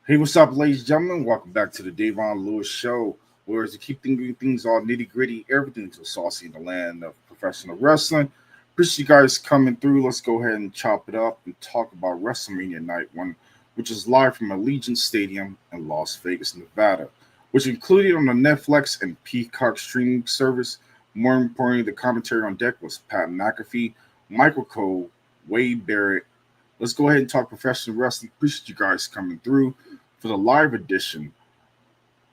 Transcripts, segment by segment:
Hey, what's up, ladies and gentlemen? Welcome back to the Davon Lewis Show, where as to keep things all nitty gritty, everything's so saucy in the land of professional wrestling. Appreciate you guys coming through. Let's go ahead and chop it up and talk about WrestleMania Night 1, which is live from Allegiant Stadium in Las Vegas, Nevada, which included on the Netflix and Peacock streaming service. More importantly, the commentary on deck was Pat McAfee, Michael Cole, Wade Barrett. Let's go ahead and talk professional wrestling. Appreciate you guys coming through for the live edition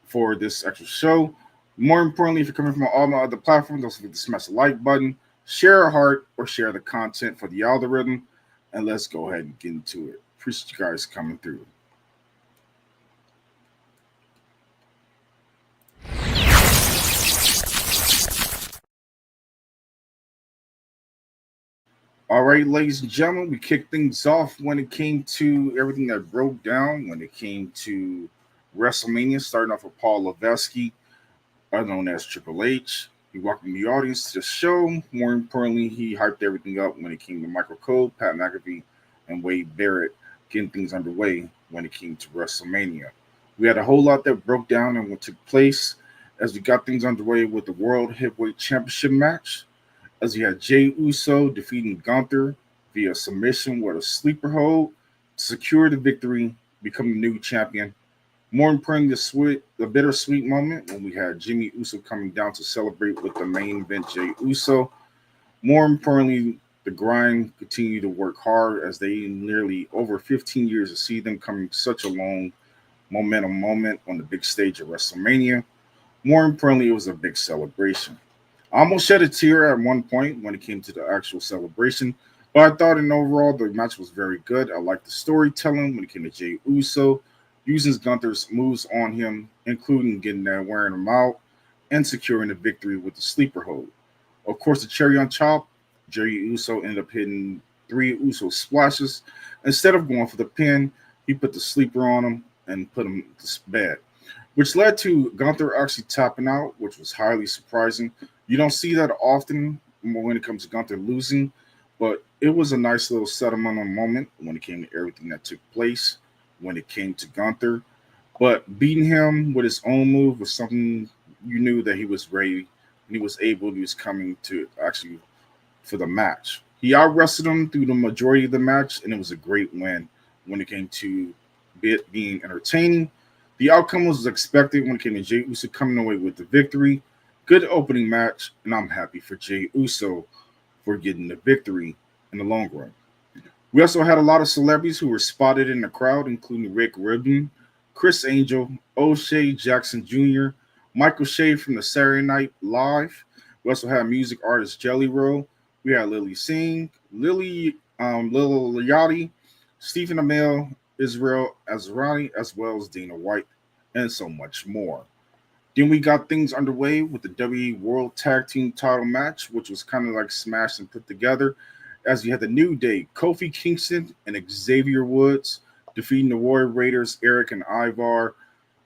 for this extra show. More importantly, if you're coming from all my other platforms, don't forget to smash the like button, share a heart, or share the content for the algorithm. And let's go ahead and get into it. Appreciate you guys coming through. All right, ladies and gentlemen, we kicked things off when it came to everything that broke down, when it came to WrestleMania, starting off with Paul Levesque, known as Triple H. He welcomed the audience to the show. More importantly, he hyped everything up when it came to Michael Cole, Pat McAfee, and Wade Barrett, getting things underway when it came to WrestleMania. We had a whole lot that broke down and what took place as we got things underway with the World Heavyweight Championship match, as we had Jey Uso defeating Gunther via submission with a sleeper hold to secure the victory, become the new champion. More importantly, the bittersweet moment when we had Jimmy Uso coming down to celebrate with the main event, Jey Uso. More importantly, the grind continued to work hard as they nearly over 15 years to see them coming such a long momentum moment on the big stage of WrestleMania. More importantly, it was a big celebration. I almost shed a tear at one point when it came to the actual celebration, but I thought in overall the match was very good. I liked the storytelling when it came to Jey Uso, using Gunther's moves on him, including getting there, wearing him out, and securing the victory with the sleeper hold. Of course, the cherry on top, Jey Uso ended up hitting 3 Uso splashes. Instead of going for the pin, he put the sleeper on him and put him to bed, which led to Gunther actually tapping out, which was highly surprising. You don't see that often when it comes to Gunther losing, but it was a nice little settlement moment when it came to everything that took place when it came to Gunther. But beating him with his own move was something you knew that he was ready and he was able, he was coming to actually for the match. He out wrestled him through the majority of the match, and it was a great win when it came to it being entertaining. The outcome was expected when it came to Jey Uso coming away with the victory. Good opening match, and I'm happy for Jey Uso for getting the victory in the long run. We also had a lot of celebrities who were spotted in the crowd, including Rick Rubin, Chris Angel, O'Shea Jackson Jr., Michael Shea from the Saturday Night Live. We also had music artist Jelly Roll. We had Lily Singh, Lil Yachty, Stephen Amell, Israel Azrani, as well as Dana White, and so much more. Then we got things underway with the WWE World Tag Team title match, which was kind of like smashed and put together, as we had the New Day, Kofi Kingston and Xavier Woods defeating the Warrior Raiders, Eric and Ivar,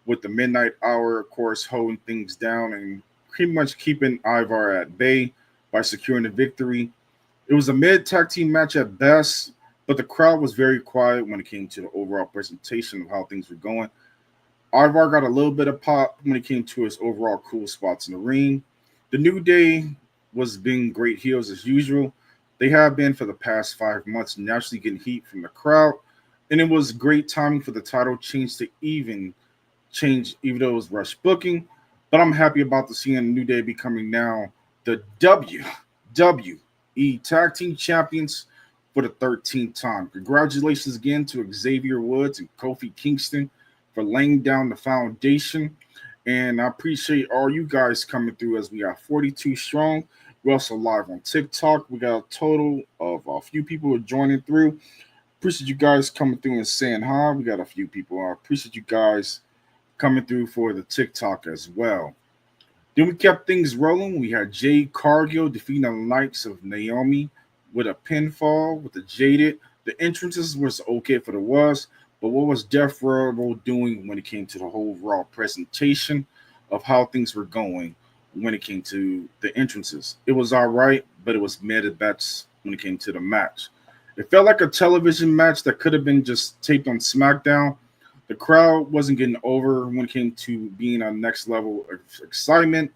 with the Midnight Hour, of course, holding things down and pretty much keeping Ivar at bay by securing the victory. It was a mid-tag team match at best, but the crowd was very quiet when it came to the overall presentation of how things were going. Ivar got a little bit of pop when it came to his overall cool spots in the ring. The New Day was being great heels as usual. They have been for the past 5 months, naturally getting heat from the crowd. And it was great timing for the title change to even change, even though it was rush booking. But I'm happy about the seeing the New Day becoming now the WWE Tag Team Champions for the 13th time. Congratulations again to Xavier Woods and Kofi Kingston for laying down the foundation. And I appreciate all you guys coming through as we got 42 strong. We're also live on TikTok. We got a total of a few people who are joining through. Appreciate you guys coming through and saying hi. We got a few people. I appreciate you guys coming through for the TikTok as well. Then we kept things rolling. We had Jade Cargill defeating the likes of Naomi with a pinfall with the Jaded. The entrances was okay for the was, but what was Death Row doing when it came to the whole raw presentation of how things were going when it came to the entrances? It was all right, but it was mid at best when it came to the match. It felt like a television match that could have been just taped on SmackDown, The crowd wasn't getting over when it came to being on next level of excitement.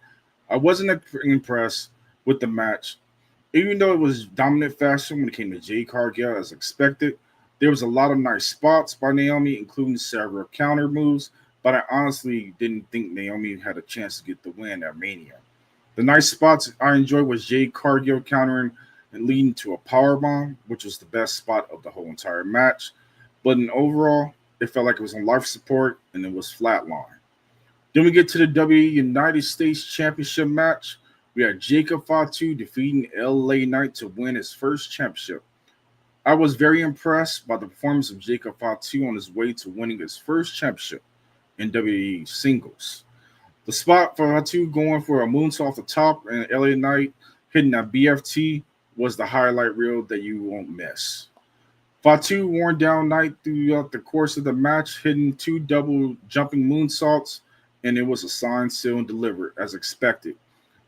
I wasn't impressed with the match. Even though it was dominant fashion when it came to Jade Cargill as expected, there was a lot of nice spots by Naomi, including several counter moves, but I honestly didn't think Naomi had a chance to get the win at Mania. The nice spots I enjoyed was Jade Cargill countering and leading to a power bomb, which was the best spot of the whole entire match. But in overall, it felt like it was on life support and it was flatline. Then we get to the WWE United States Championship match. We had Jacob Fatu defeating LA Knight to win his first championship. I was very impressed by the performance of Jacob Fatu on his way to winning his first championship in WWE singles. The spot for Fatu going for a moonsault off the top and LA Knight hitting a BFT was the highlight reel that you won't miss. Fatu worn down Knight throughout the course of the match, hitting two double jumping moonsaults, and it was a signed, sealed, and delivered as expected.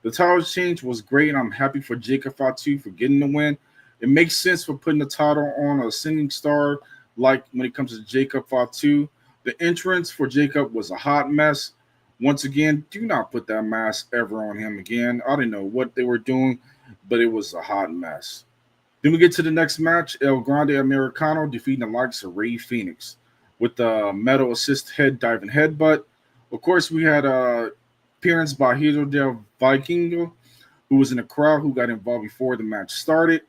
The title change was great, and I'm happy for Jacob Fatu for getting the win. It makes sense for putting the title on a ascending star, like when it comes to Jacob Fatu. The entrance for Jacob was a hot mess. Once again, do not put that mask ever on him again. I didn't know what they were doing, but it was a hot mess. Then we get to the next match. El Grande Americano defeating the likes of Rey Fenix with the metal assist head diving headbutt. Of course, we had appearance by Hidro del Vikingo, who was in the crowd, who got involved before the match started.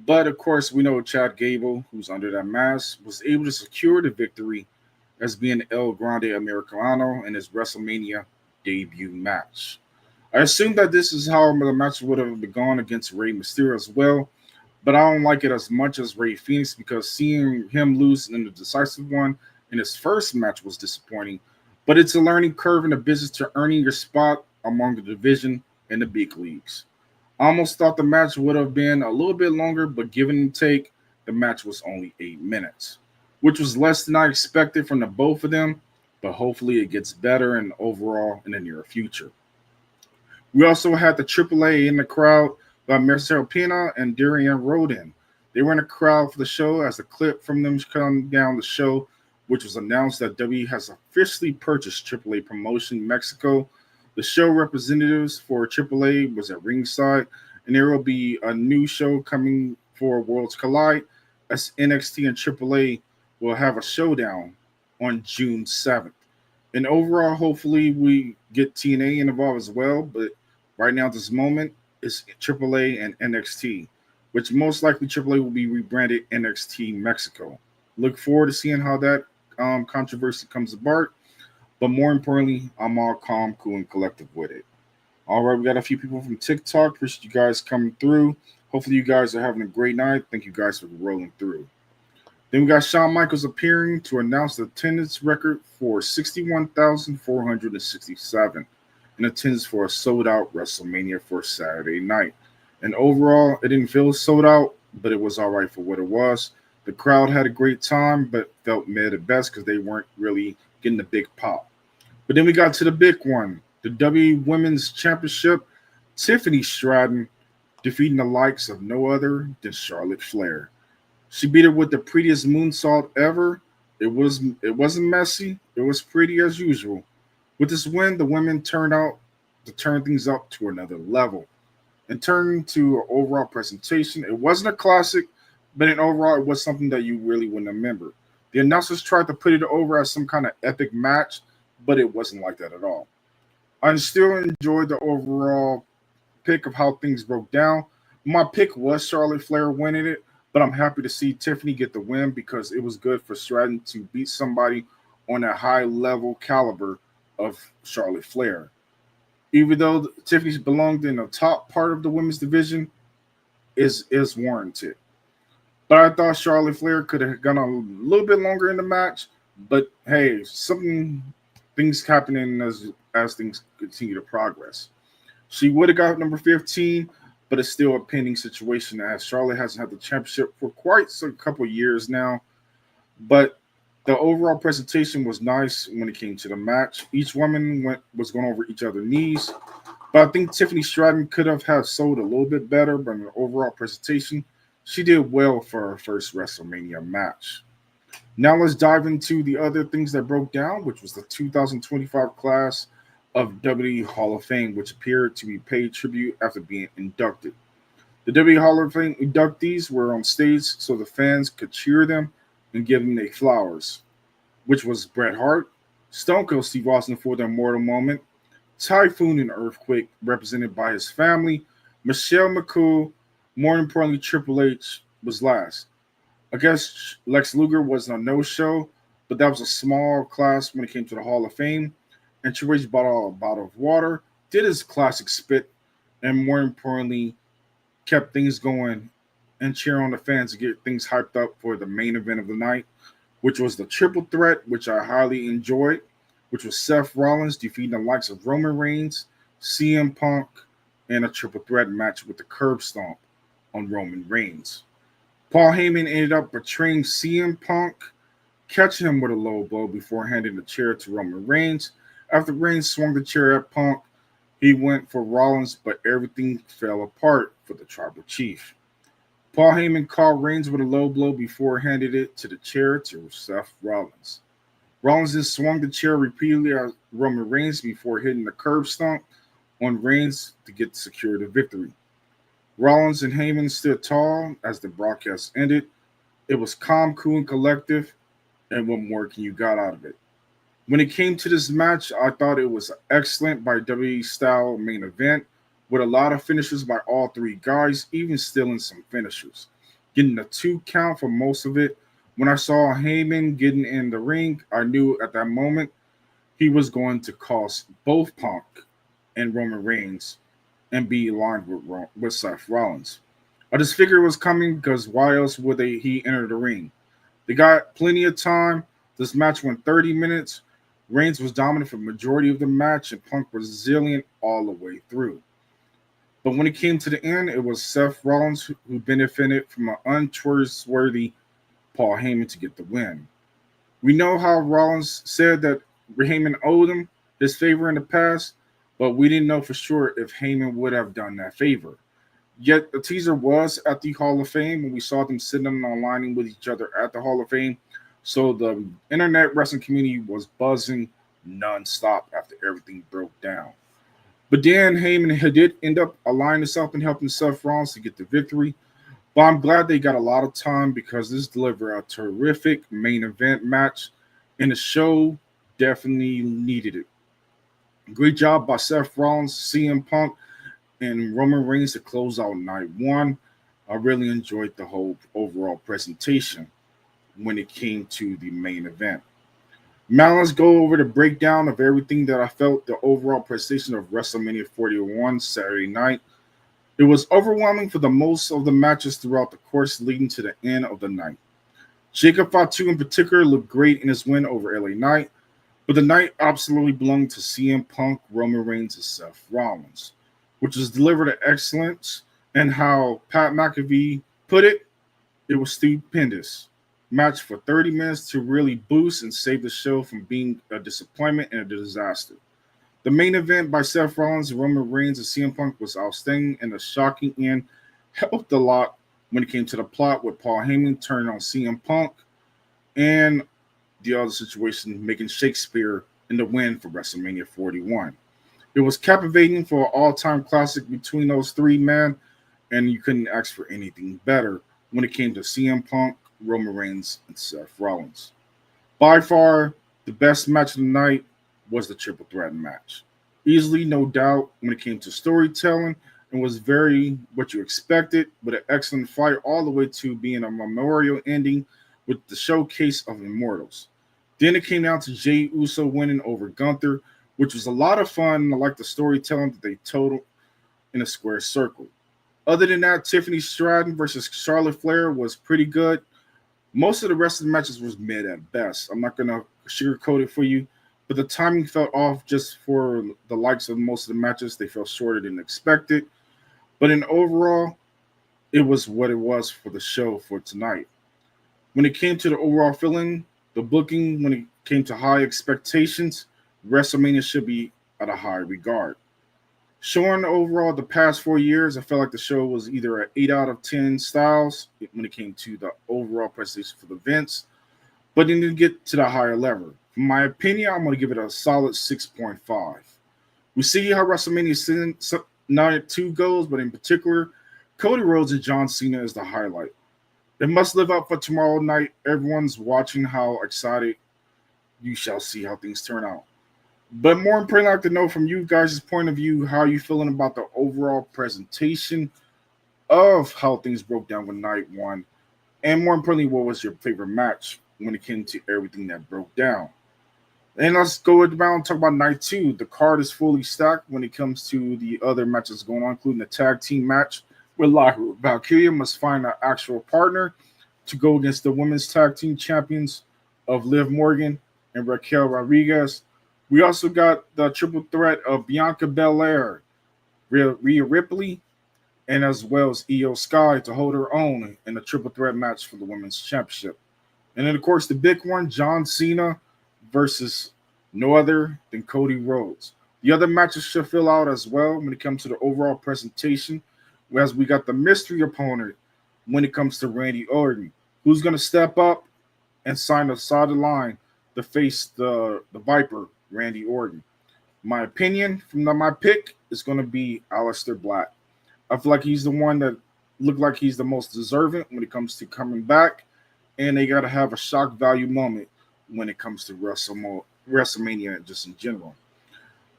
But of course, we know Chad Gable, who's under that mask, was able to secure the victory as being El Grande Americano in his WrestleMania debut match. I assume that this is how the match would have gone against Rey Mysterio as well, but I don't like it as much as Rey Fenix because seeing him lose in the decisive one in his first match was disappointing. But it's a learning curve in the business to earning your spot among the division in the big leagues. I almost thought the match would have been a little bit longer, but given and take, the match was only 8 minutes, which was less than I expected from the both of them, but hopefully it gets better and overall in the near future. We also had the AAA in the crowd by Marcel Pena and Darian Rodin. They were in the crowd for the show as the clip from them come down the show, which was announced that WWE has officially purchased AAA Promotion Mexico. The show representatives for AAA was at ringside, and there will be a new show coming for Worlds Collide as NXT and AAA will have a showdown on June 7th. And overall, hopefully we get TNA involved as well, but right now at this moment, it's AAA and NXT, which most likely AAA will be rebranded NXT Mexico. Look forward to seeing how that controversy comes apart. But more importantly, I'm all calm, cool, and collective with it. All right, we got a few people from TikTok. Appreciate you guys coming through. Hopefully, you guys are having a great night. Thank you guys for rolling through. Then we got Shawn Michaels appearing to announce the attendance record for 61,467 in attendance for a sold-out WrestleMania for Saturday night. And overall, it didn't feel sold out, but it was all right for what it was. The crowd had a great time, but felt mid at best because they weren't really getting the big pop. But then we got to the big one, the WWE Women's Championship. Tiffany Stratton defeating the likes of no other than Charlotte Flair. She beat her with the prettiest moonsault ever. It wasn't messy. It was pretty as usual. With this win, the women turned out to turn things up to another level. And turning to an overall presentation, it wasn't a classic, but in overall, it was something that you really wouldn't remember. The announcers tried to put it over as some kind of epic match, but it wasn't like that at all. I still enjoyed the overall pick of how things broke down. My pick was Charlotte Flair winning it, but I'm happy to see Tiffany get the win because it was good for Stratton to beat somebody on a high level caliber of Charlotte Flair. Even though Tiffany's belonged in the top part of the women's division, is warranted. But I thought Charlotte Flair could have gone a little bit longer in the match. But hey, things happening as things continue to progress. She would have got number 15, but it's still a pending situation as Charlotte hasn't had the championship for quite a couple years now. But the overall presentation was nice when it came to the match. Each woman was going over each other's knees. But I think Tiffany Stratton could have sold a little bit better, but in the overall presentation, she did well for her first WrestleMania match. Now let's dive into the other things that broke down, which was the 2025 class of WWE Hall of Fame, which appeared to be paid tribute after being inducted. The WWE Hall of Fame inductees were on stage so the fans could cheer them and give them their flowers, which was Bret Hart, Stone Cold Steve Austin for their immortal moment, Typhoon and Earthquake represented by his family, Michelle McCool, more importantly Triple H was last. I guess Lex Luger was a no-show, but that was a small class when it came to the Hall of Fame. And Triple H bought a bottle of water, did his classic spit, and more importantly, kept things going and cheer on the fans to get things hyped up for the main event of the night, which was the triple threat, which I highly enjoyed, which was Seth Rollins defeating the likes of Roman Reigns, CM Punk, and a triple threat match with the curb stomp on Roman Reigns. Paul Heyman ended up betraying CM Punk, catching him with a low blow before handing the chair to Roman Reigns. After Reigns swung the chair at Punk, he went for Rollins, but everything fell apart for the tribal chief. Paul Heyman caught Reigns with a low blow before handed it to the chair to Seth Rollins. Rollins then swung the chair repeatedly at Roman Reigns before hitting the curb stomp on Reigns to get secure the victory. Rollins and Heyman stood tall as the broadcast ended. It was calm, cool, and collective, and what more can you got out of it? When it came to this match, I thought it was excellent by WWE style main event with a lot of finishes by all three guys, even stealing some finishers. Getting a 2 count for most of it. When I saw Heyman getting in the ring, I knew at that moment he was going to cost both Punk and Roman Reigns and be aligned with Seth Rollins. I just figured it was coming because why else would he enter the ring? They got plenty of time. This match went 30 minutes. Reigns was dominant for the majority of the match, and Punk was resilient all the way through. But when it came to the end, it was Seth Rollins who benefited from an untrustworthy Paul Heyman to get the win. We know how Rollins said that Heyman owed him his favor in the past, but we didn't know for sure if Heyman would have done that favor. Yet the teaser was at the Hall of Fame, and we saw them sitting and aligning with each other at the Hall of Fame. So the internet wrestling community was buzzing nonstop after everything broke down. But then Heyman did end up aligning himself and helping Seth Rollins to get the victory. But I'm glad they got a lot of time because this delivered a terrific main event match, and the show definitely needed it. Great job by Seth Rollins, CM Punk, and Roman Reigns to close out night one. I really enjoyed the whole overall presentation when it came to the main event. Now let's go over the breakdown of everything that I felt the overall presentation of WrestleMania 41 Saturday night. It was overwhelming for the most of the matches throughout the course leading to the end of the night. Jacob Fatu in particular looked great in his win over LA Knight, but the night absolutely belonged to CM Punk, Roman Reigns, and Seth Rollins, which was delivered at excellence. And how Pat McAfee put it, it was stupendous. Match for 30 minutes to really boost and save the show from being a disappointment and a disaster. The main event by Seth Rollins, Roman Reigns, and CM Punk was outstanding, and the shocking end helped a lot when it came to the plot with Paul Heyman turning on CM Punk and the other situation making Shakespeare in the win for WrestleMania 41. It was captivating for an all-time classic between those three men, and you couldn't ask for anything better when it came to CM Punk, Roman Reigns, and Seth Rollins. By far, the best match of the night was the triple threat match. Easily, no doubt, when it came to storytelling, and was very what you expected, with an excellent fight all the way to being a memorial ending with the showcase of Immortals. Then it came down to Jey Uso winning over Gunther, which was a lot of fun. I like the storytelling that they told in a square circle. Other than that, Tiffany Stratton versus Charlotte Flair was pretty good. Most of the rest of the matches was mid at best. I'm not going to sugarcoat it for you, but the timing felt off just for the likes of most of the matches. They fell shorter than expected. But in overall, it was what it was for the show for tonight. When it came to the overall feeling, the booking, when it came to high expectations, WrestleMania should be at a high regard. Showing overall the past 4 years, I felt like the show was either an 8 out of 10 styles when it came to the overall presentation for the events. but then to get to the higher level. In my opinion, I'm going to give it a solid 6.5. We see how WrestleMania Night 2 goes, but in particular, Cody Rhodes and John Cena is the highlight. It must live up for tomorrow night. Everyone's watching how excited you shall see how things turn out. But more importantly, I'd like to know from you guys' point of view, how are you feeling about the overall presentation of how things broke down with night one? And more importantly, what was your favorite match when it came to everything that broke down? And let's go around and talk about night two. The card is fully stacked when it comes to the other matches going on, including the tag team match where Valkyria must find an actual partner to go against the women's tag team champions of Liv Morgan and Raquel Rodriguez. We also got the triple threat of Bianca Belair, Rhea Ripley, and as well as Io Sky to hold her own in a triple threat match for the women's championship. And then, of course, the big one, John Cena versus no other than Cody Rhodes. The other matches should fill out as well when it comes to the overall presentation, whereas we got the mystery opponent when it comes to Randy Orton, who's going to step up and sign a solid line to face the Viper, Randy Orton. My opinion from my pick is going to be Aleister Black. I feel like he's the one that looked like he's the most deserving when it comes to coming back, and they got to have a shock value moment when it comes to WrestleMania just in general.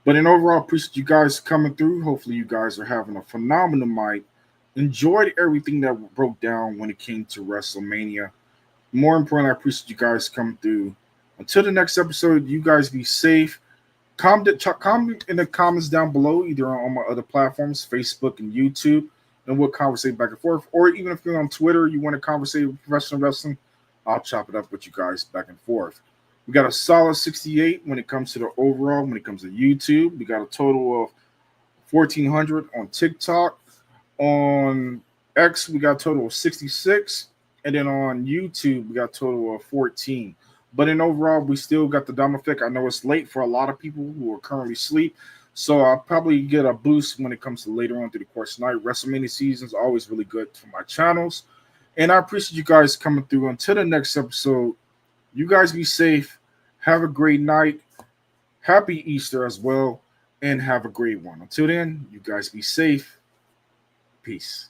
But in overall, appreciate you guys coming through. Hopefully, you guys are having a phenomenal night. Enjoyed everything that broke down when it came to WrestleMania. More importantly, I appreciate you guys coming through. Until the next episode, you guys be safe. Comment in the comments down below, either on my other platforms, Facebook and YouTube, and we'll conversate back and forth. Or even if you're on Twitter, you want to conversate with professional wrestling, I'll chop it up with you guys back and forth. We got a solid 68 when it comes to the overall, when it comes to YouTube. We got a total of 1,400 on TikTok. On X, we got a total of 66. And then on YouTube, we got a total of 14. But in overall, we still got the dumb effect. I know it's late for a lot of people who are currently asleep. So I'll probably get a boost when it comes to later on through the course of the night. WrestleMania season is always really good for my channels. And I appreciate you guys coming through. Until the next episode, you guys be safe. Have a great night. Happy Easter as well. And have a great one. Until then, you guys be safe. Peace.